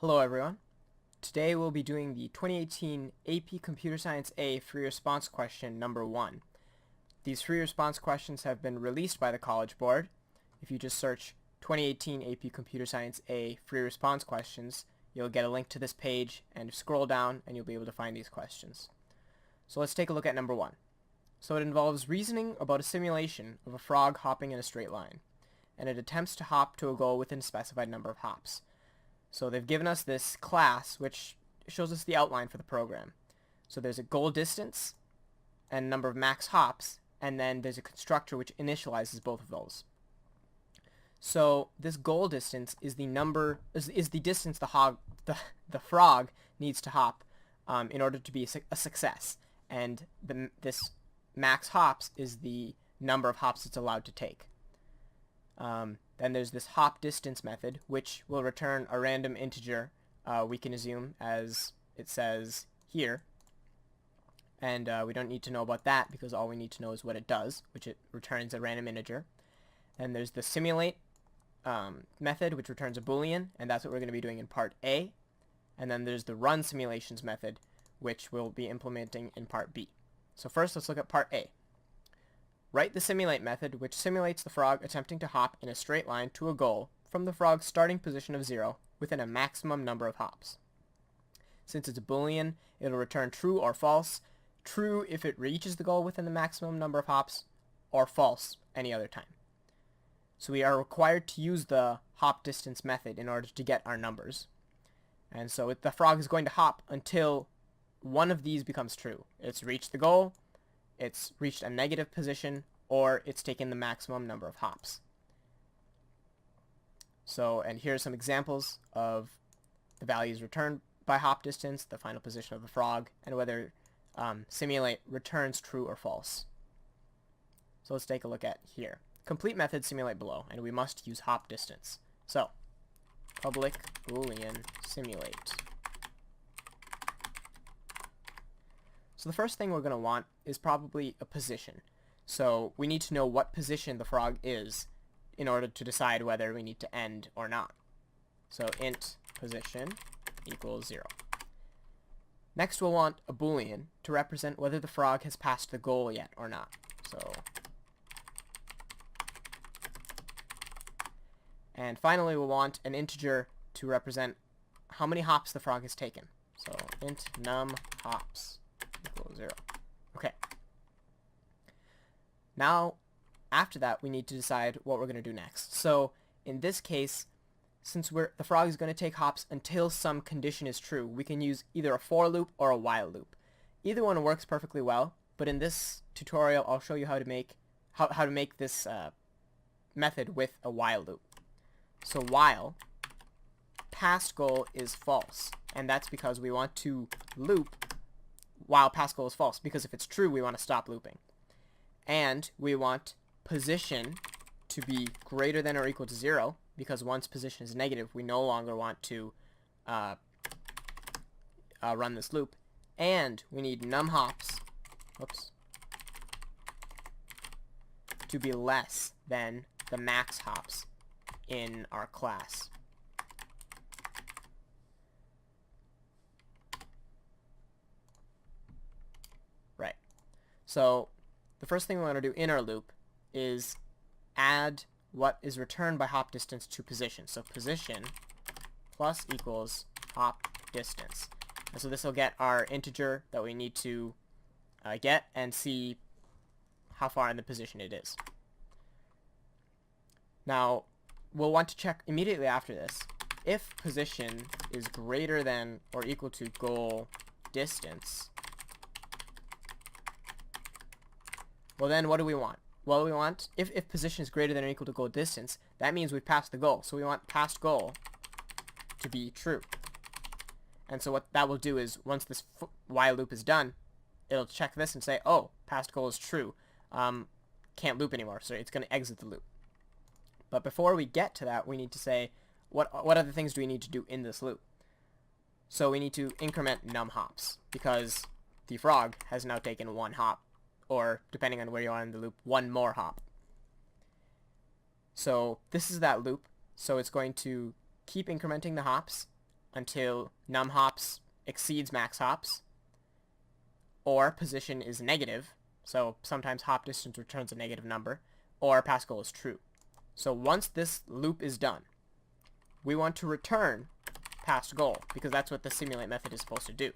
Hello everyone. Today we'll be doing the 2018 AP Computer Science A free response question number 1. These free response questions have been released by the College Board. If you just search 2018 AP Computer Science A free response questions, you'll get a link to this page and scroll down and you'll be able to find these questions. So let's take a look at number 1. So it involves reasoning about a simulation of a frog hopping in a straight line, and it attempts to hop to a goal within a specified number of hops. So they've given us this class which shows us the outline for the program. So there's a goal distance and number of max hops, and then there's a constructor which initializes both of those. So this goal distance is the distance the frog needs to hop in order to be a success, and this max hops is the number of hops it's allowed to take. Then there's this hop distance method, which will return a random integer we can assume, as it says here. And we don't need to know about that because all we need to know is what it does, which it returns a random integer. And there's the simulate method, which returns a boolean, and that's what we're going to be doing in part A. And then there's the run simulations method, which we'll be implementing in part B. So first, let's look at part A. Write the simulate method, which simulates the frog attempting to hop in a straight line to a goal from the frog's starting position of 0 within a maximum number of hops. Since it's a boolean, it'll return true or false. True if it reaches the goal within the maximum number of hops, or false any other time. So we are required to use the hop distance method in order to get our numbers. And so the frog is going to hop until one of these becomes true. It's reached the goal, it's reached a negative position, or it's taken the maximum number of hops. So, and here are some examples of the values returned by hop distance, the final position of the frog, and whether simulate returns true or false. So let's take a look at here. Complete method simulate below, and we must use hop distance. So, public boolean simulate. So the first thing we're going to want is probably a position. So we need to know what position the frog is in order to decide whether we need to end or not. So int position equals 0. Next we'll want a boolean to represent whether the frog has passed the goal yet or not. So, and finally we'll want an integer to represent how many hops the frog has taken. So int num hops equals 0. Okay. Now, after that, we need to decide what we're going to do next. So, in this case, since the frog is going to take hops until some condition is true, we can use either a for loop or a while loop. Either one works perfectly well, but in this tutorial, I'll show you how to make this method with a while loop. So while past goal is false, and that's because we want to loop while past goal is false, because if it's true, we want to stop looping. And we want position to be greater than or equal to 0, because once position is negative, we no longer want to run this loop. And we need num hops to be less than the max hops in our class. Right. So the first thing we want to do in our loop is add what is returned by hop distance to position. So position plus equals hop distance. And so this will get our integer that we need to get and see how far in the position it is. Now, we'll want to check immediately after this if position is greater than or equal to goal distance. Well, then what do we want? Well, we want, if position is greater than or equal to goal distance, that means we've passed the goal. So we want past goal to be true. And so what that will do is, once this while loop is done, it'll check this and say, oh, past goal is true. Can't loop anymore, so it's going to exit the loop. But before we get to that, we need to say, what other things do we need to do in this loop? So we need to increment num hops, because the frog has now taken 1 hop, or depending on where you are in the loop, 1 more hop. So this is that loop. So it's going to keep incrementing the hops until num hops exceeds max hops, or position is negative, so sometimes hop distance returns a negative number, or pass goal is true. So once this loop is done, we want to return past goal, because that's what the simulate method is supposed to do.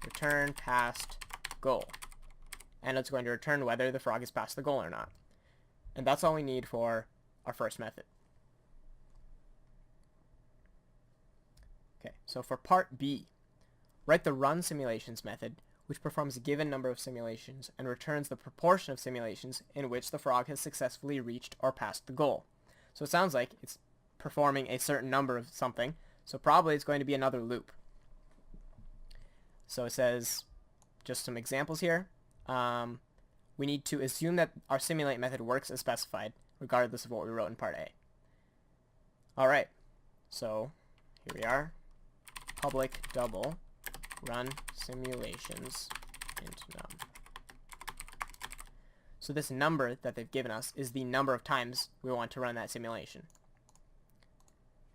Return past goal. And it's going to return whether the frog is past the goal or not. And that's all we need for our first method. Okay, so for part B, write the run simulations method, which performs a given number of simulations and returns the proportion of simulations in which the frog has successfully reached or passed the goal. So it sounds like it's performing a certain number of something, so probably it's going to be another loop. So it says, just some examples here. We need to assume that our simulate method works as specified, regardless of what we wrote in part A. Alright, so here we are. Public double run simulations int num. So this number that they've given us is the number of times we want to run that simulation.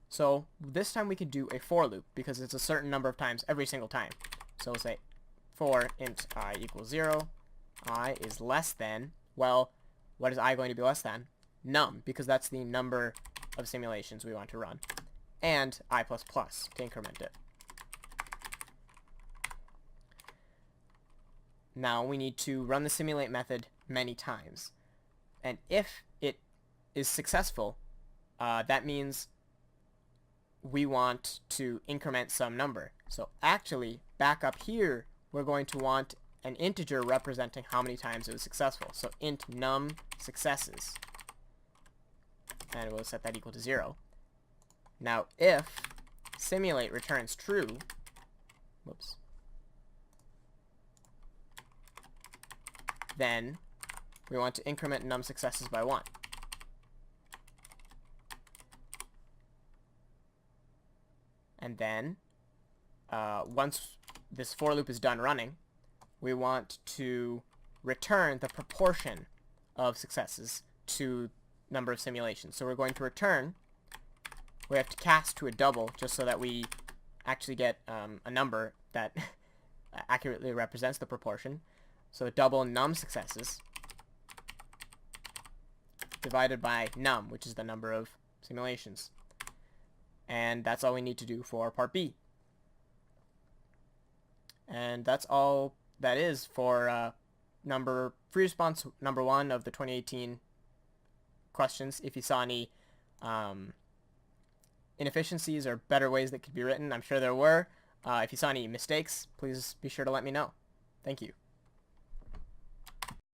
So this time we can do a for loop, because it's a certain number of times every single time. So we'll say for int I equals 0, I is less than, well, what is I going to be less than? Num, because that's the number of simulations we want to run, and I++ to increment it. Now we need to run the simulate method many times. And if it is successful, that means we want to increment some number. So actually, back up here, we're going to want an integer representing how many times it was successful. So int num successes. And we'll set that equal to 0. Now if simulate returns true, whoops, then we want to increment num successes by 1. And then once this for loop is done running, we want to return the proportion of successes to number of simulations. So we're going to return, we have to cast to a double just so that we actually get a number that accurately represents the proportion. So double num successes divided by num, which is the number of simulations. And that's all we need to do for part B. And that's all that is for free response number 1 of the 2018 questions. If you saw any inefficiencies or better ways that could be written, I'm sure there were. If you saw any mistakes, please be sure to let me know. Thank you.